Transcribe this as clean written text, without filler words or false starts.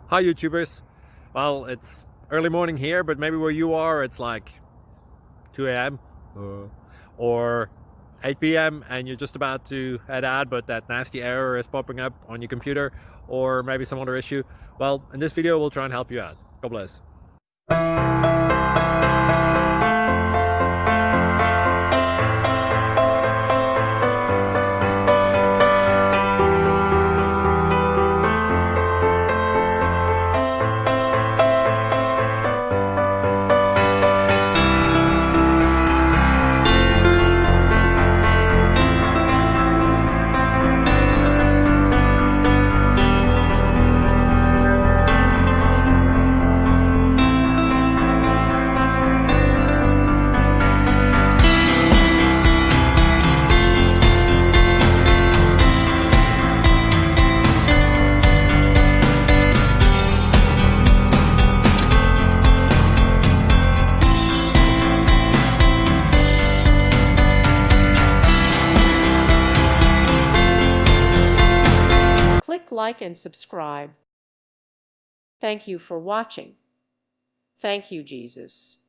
Hi YouTubers. Well, it's early morning here, but maybe where you are it's like 2 a.m. or 8 p.m. and you're just about to head out, but that nasty error is popping up on your computer, or maybe some other issue. Well, in this video we'll try and help you out. God bless. Click like and subscribe. Thank you for watching. Thank you, Jesus.